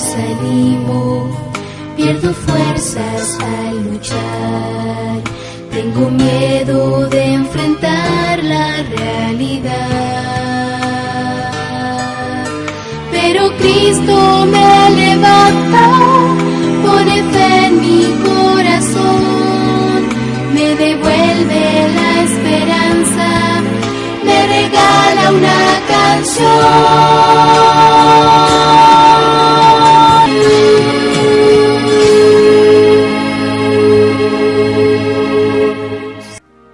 desanimo, pierdo fuerzas al luchar. Tengo miedo de enfrentar la realidad, pero Cristo me levanta, pone fe en mi corazón, me devuelve la esperanza, me regala una canción.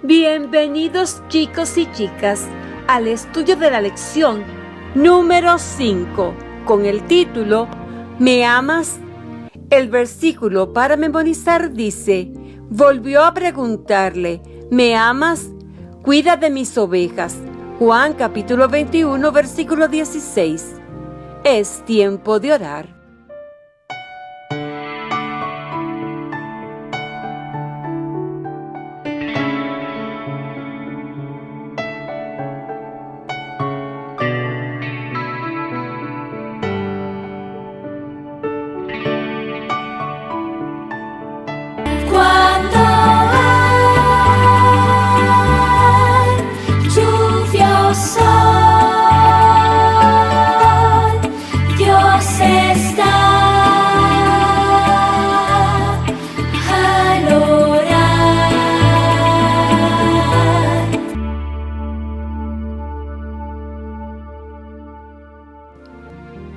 Bienvenidos chicos y chicas al estudio de la lección número 5 con el título ¿Me amas? El versículo para memorizar dice: volvió a preguntarle, ¿me amas? Cuida de mis ovejas. Juan capítulo 21 versículo 16. Es tiempo de orar.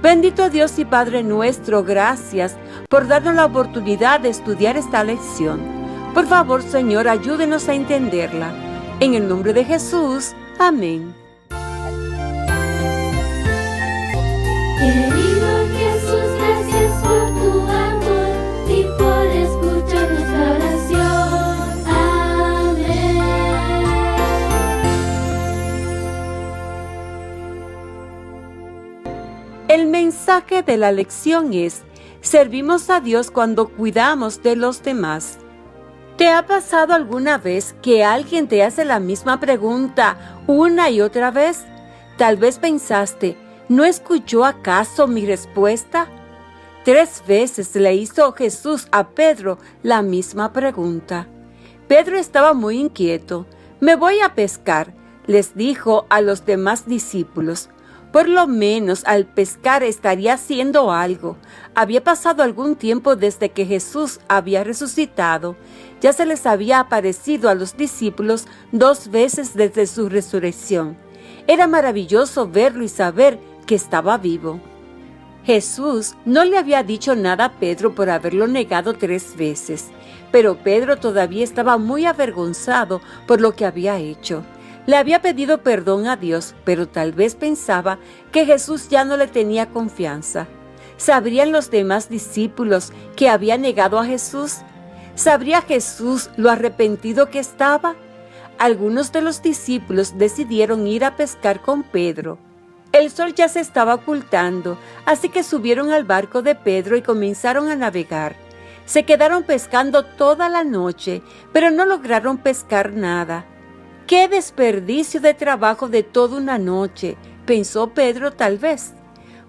Bendito Dios y Padre nuestro, gracias por darnos la oportunidad de estudiar esta lección. Por favor, Señor, ayúdenos a entenderla. En el nombre de Jesús, amén. Querido Jesús, gracias por tu amor y por escuchar nuestra oración. Amén. El mensaje de la lección es: servimos a Dios cuando cuidamos de los demás. ¿Te ha pasado alguna vez que alguien te hace la misma pregunta una y otra vez? Tal vez pensaste, ¿no escuchó acaso mi respuesta? 3 veces le hizo Jesús a Pedro la misma pregunta. Pedro estaba muy inquieto. Me voy a pescar, les dijo a los demás discípulos. Por lo menos al pescar estaría haciendo algo. Había pasado algún tiempo desde que Jesús había resucitado. Ya se les había aparecido a los discípulos 2 veces desde su resurrección. Era maravilloso verlo y saber que estaba vivo. Jesús no le había dicho nada a Pedro por haberlo negado 3 veces, pero Pedro todavía estaba muy avergonzado por lo que había hecho. Le había pedido perdón a Dios, pero tal vez pensaba que Jesús ya no le tenía confianza. ¿Sabrían los demás discípulos que había negado a Jesús? ¿Sabría Jesús lo arrepentido que estaba? Algunos de los discípulos decidieron ir a pescar con Pedro. El sol ya se estaba ocultando, así que subieron al barco de Pedro y comenzaron a navegar. Se quedaron pescando toda la noche, pero no lograron pescar nada. ¡Qué desperdicio de trabajo de toda una noche!, pensó Pedro tal vez.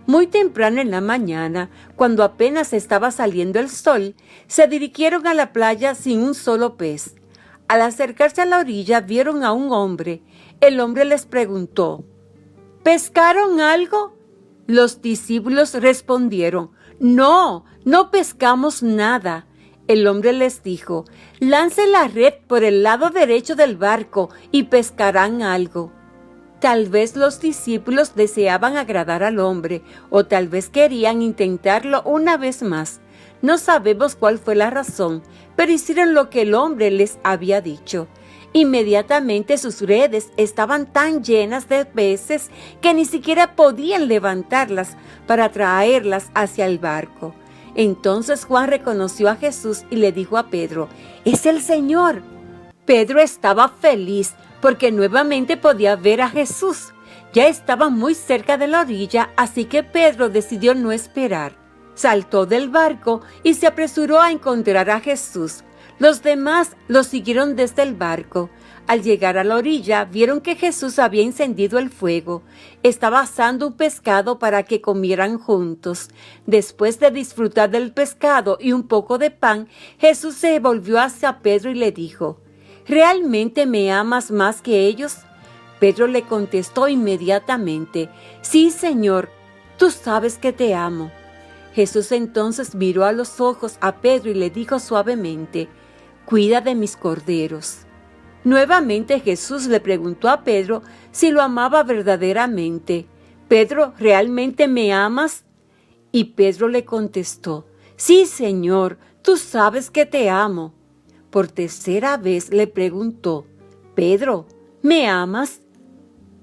Muy temprano en la mañana, cuando apenas estaba saliendo el sol, se dirigieron a la playa sin un solo pez. Al acercarse a la orilla vieron a un hombre. El hombre les preguntó, ¿pescaron algo? Los discípulos respondieron, no pescamos nada. El hombre les dijo, lance la red por el lado derecho del barco y pescarán algo. Tal vez los discípulos deseaban agradar al hombre, o tal vez querían intentarlo una vez más. No sabemos cuál fue la razón, pero hicieron lo que el hombre les había dicho. Inmediatamente sus redes estaban tan llenas de peces que ni siquiera podían levantarlas para traerlas hacia el barco. Entonces Juan reconoció a Jesús y le dijo a Pedro, ¡es el Señor! Pedro estaba feliz porque nuevamente podía ver a Jesús. Ya estaba muy cerca de la orilla, así que Pedro decidió no esperar. Saltó del barco y se apresuró a encontrar a Jesús. Los demás lo siguieron desde el barco. Al llegar a la orilla, vieron que Jesús había encendido el fuego. Estaba asando un pescado para que comieran juntos. Después de disfrutar del pescado y un poco de pan, Jesús se volvió hacia Pedro y le dijo: ¿Realmente me amas más que ellos? Pedro le contestó inmediatamente: Sí, Señor, tú sabes que te amo. Jesús entonces miró a los ojos a Pedro y le dijo suavemente: Cuida de mis corderos. Nuevamente Jesús le preguntó a Pedro si lo amaba verdaderamente. Pedro, ¿realmente me amas? Y Pedro le contestó: Sí, Señor, tú sabes que te amo. Por tercera vez le preguntó: Pedro, ¿me amas?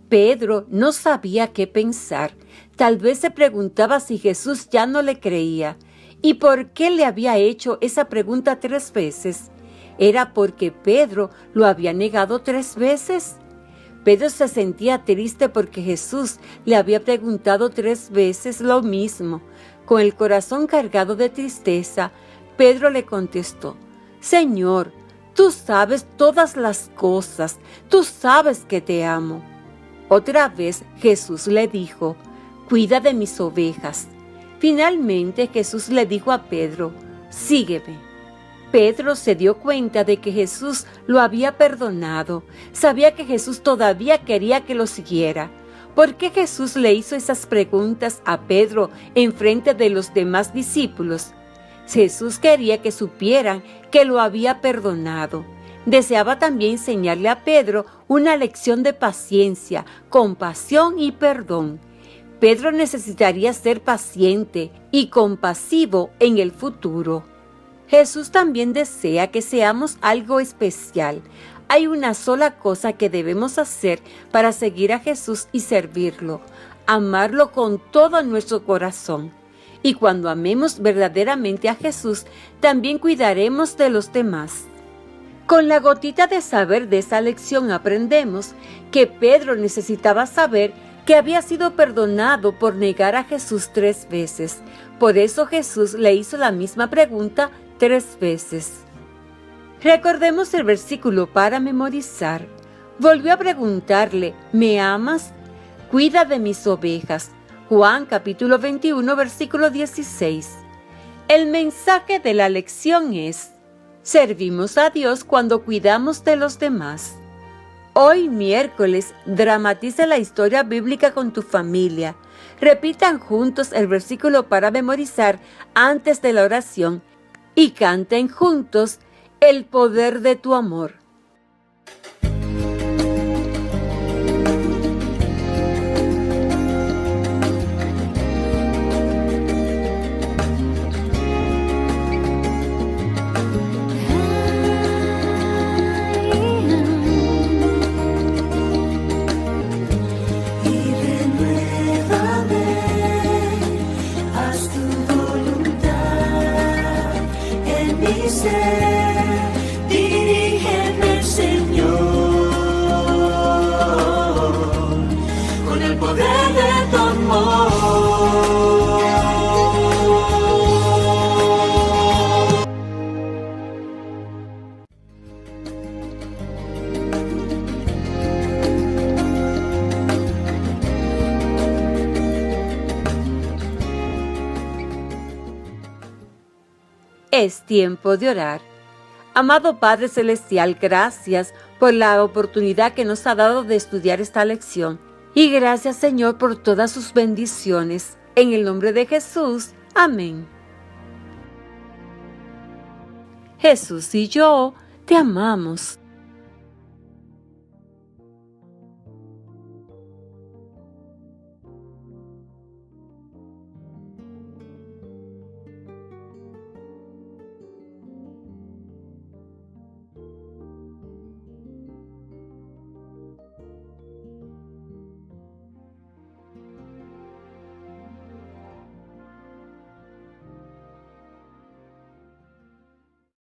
Pedro no sabía qué pensar. Tal vez se preguntaba si Jesús ya no le creía. ¿Y por qué le había hecho esa pregunta 3 veces? ¿Era porque Pedro lo había negado 3 veces? Pedro se sentía triste porque Jesús le había preguntado 3 veces lo mismo. Con el corazón cargado de tristeza, Pedro le contestó: Señor, tú sabes todas las cosas, tú sabes que te amo. Otra vez Jesús le dijo: Cuida de mis ovejas. Finalmente Jesús le dijo a Pedro: Sígueme. Pedro se dio cuenta de que Jesús lo había perdonado. Sabía que Jesús todavía quería que lo siguiera. ¿Por qué Jesús le hizo esas preguntas a Pedro en frente de los demás discípulos? Jesús quería que supieran que lo había perdonado. Deseaba también enseñarle a Pedro una lección de paciencia, compasión y perdón. Pedro necesitaría ser paciente y compasivo en el futuro. Jesús también desea que seamos algo especial. Hay una sola cosa que debemos hacer para seguir a Jesús y servirlo: amarlo con todo nuestro corazón. Y cuando amemos verdaderamente a Jesús, también cuidaremos de los demás. Con la gotita de saber de esa lección aprendemos que Pedro necesitaba saber que había sido perdonado por negar a Jesús 3 veces. Por eso Jesús le hizo la misma pregunta 3 veces. Recordemos el versículo para memorizar. Volvió a preguntarle: ¿Me amas? Cuida de mis ovejas. Juan capítulo 21, versículo 16. El mensaje de la lección es: servimos a Dios cuando cuidamos de los demás. Hoy miércoles, dramatiza la historia bíblica con tu familia. Repitan juntos el versículo para memorizar antes de la oración y canten juntos el poder de tu amor. Dirígeme, Señor, con el poder de tu amor. Es tiempo de orar. Amado Padre Celestial, gracias por la oportunidad que nos ha dado de estudiar esta lección. Y gracias, Señor, por todas sus bendiciones. En el nombre de Jesús. Amén. Jesús y yo te amamos.